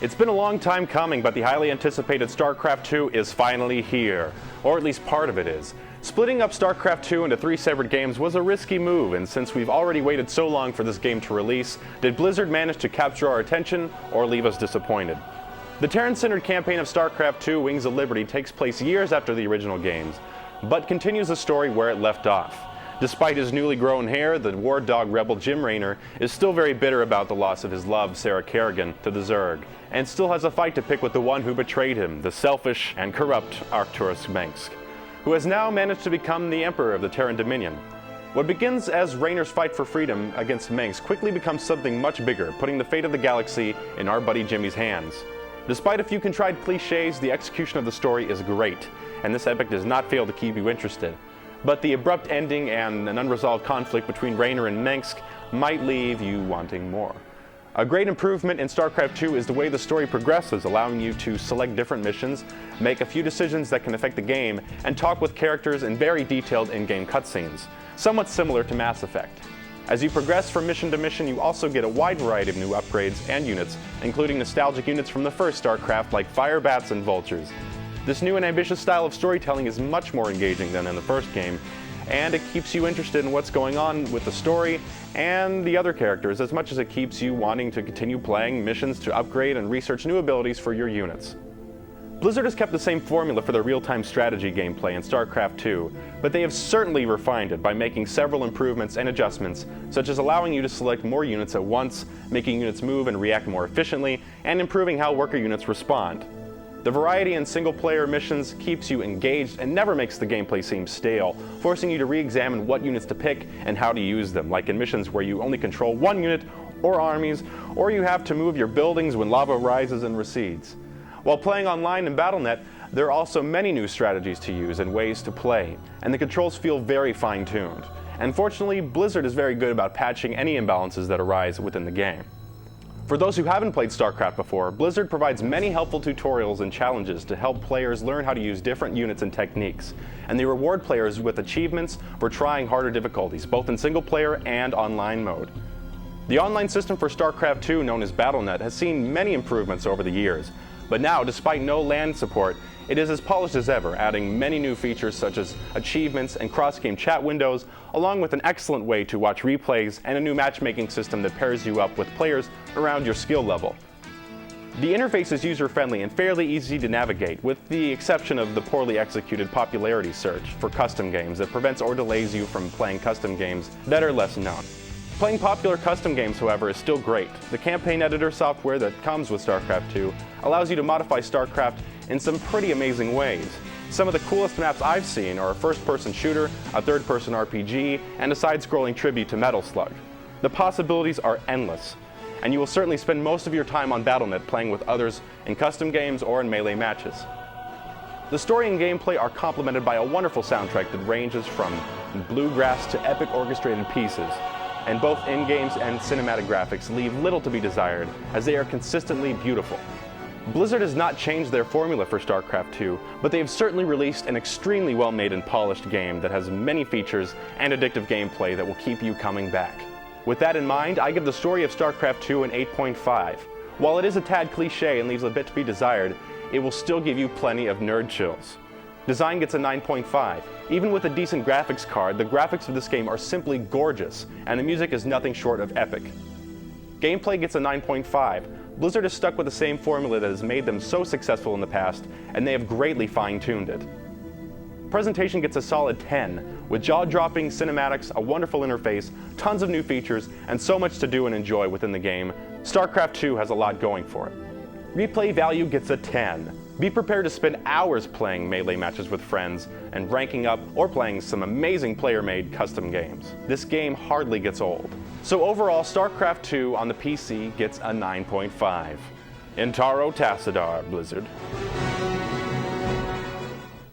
It's been a long time coming, but the highly anticipated StarCraft 2 is finally here. Or at least part of it is. Splitting up StarCraft 2 into 3 separate games was a risky move, and since we've already waited so long for this game to release, did Blizzard manage to capture our attention or leave us disappointed? The Terran-centered campaign of StarCraft 2 Wings of Liberty takes place years after the original games, but continues the story where it left off. Despite his newly grown hair, the war dog rebel Jim Raynor is still very bitter about the loss of his love, Sarah Kerrigan, to the Zerg, and still has a fight to pick with the one who betrayed him, the selfish and corrupt Arcturus Mengsk, who has now managed to become the Emperor of the Terran Dominion. What begins as Raynor's fight for freedom against Mengsk quickly becomes something much bigger, putting the fate of the galaxy in our buddy Jimmy's hands. Despite a few contrived cliches, the execution of the story is great, and this epic does not fail to keep you interested. But the abrupt ending and an unresolved conflict between Raynor and Mengsk might leave you wanting more. A great improvement in StarCraft 2 is the way the story progresses, allowing you to select different missions, make a few decisions that can affect the game, and talk with characters in very detailed in-game cutscenes, somewhat similar to Mass Effect. As you progress from mission to mission, you also get a wide variety of new upgrades and units, including nostalgic units from the first StarCraft like fire bats and vultures. This new and ambitious style of storytelling is much more engaging than in the first game, and it keeps you interested in what's going on with the story and the other characters as much as it keeps you wanting to continue playing missions to upgrade and research new abilities for your units. Blizzard has kept the same formula for their real-time strategy gameplay in StarCraft 2, but they have certainly refined it by making several improvements and adjustments, such as allowing you to select more units at once, making units move and react more efficiently, and improving how worker units respond. The variety in single-player missions keeps you engaged and never makes the gameplay seem stale, forcing you to re-examine what units to pick and how to use them, like in missions where you only control one unit or armies, or you have to move your buildings when lava rises and recedes. While playing online in Battle.net, there are also many new strategies to use and ways to play, and the controls feel very fine-tuned. And fortunately, Blizzard is very good about patching any imbalances that arise within the game. For those who haven't played StarCraft before, Blizzard provides many helpful tutorials and challenges to help players learn how to use different units and techniques, and they reward players with achievements for trying harder difficulties, both in single-player and online mode. The online system for StarCraft 2, known as Battle.net, has seen many improvements over the years, but now, despite no LAN support, it is as polished as ever, adding many new features such as achievements and cross-game chat windows, along with an excellent way to watch replays and a new matchmaking system that pairs you up with players around your skill level. The interface is user-friendly and fairly easy to navigate, with the exception of the poorly executed popularity search for custom games that prevents or delays you from playing custom games that are less known. Playing popular custom games, however, is still great. The campaign editor software that comes with StarCraft 2 allows you to modify StarCraft in some pretty amazing ways. Some of the coolest maps I've seen are a first-person shooter, a third-person RPG, and a side-scrolling tribute to Metal Slug. The possibilities are endless, and you will certainly spend most of your time on Battle.net playing with others in custom games or in melee matches. The story and gameplay are complemented by a wonderful soundtrack that ranges from bluegrass to epic orchestrated pieces, and both in-games and cinematic graphics leave little to be desired, as they are consistently beautiful. Blizzard has not changed their formula for StarCraft 2, but they have certainly released an extremely well-made and polished game that has many features and addictive gameplay that will keep you coming back. With that in mind, I give the story of StarCraft 2 an 8.5. While it is a tad cliche and leaves a bit to be desired, it will still give you plenty of nerd chills. Design gets a 9.5. Even with a decent graphics card, the graphics of this game are simply gorgeous, and the music is nothing short of epic. Gameplay gets a 9.5. Blizzard has stuck with the same formula that has made them so successful in the past, and they have greatly fine-tuned it. Presentation gets a solid 10, with jaw-dropping cinematics, a wonderful interface, tons of new features, and so much to do and enjoy within the game. StarCraft 2 has a lot going for it. Replay value gets a 10. Be prepared to spend hours playing melee matches with friends and ranking up or playing some amazing player-made custom games. This game hardly gets old. So overall, StarCraft 2 on the PC gets a 9.5. Intaro Tassadar, Blizzard.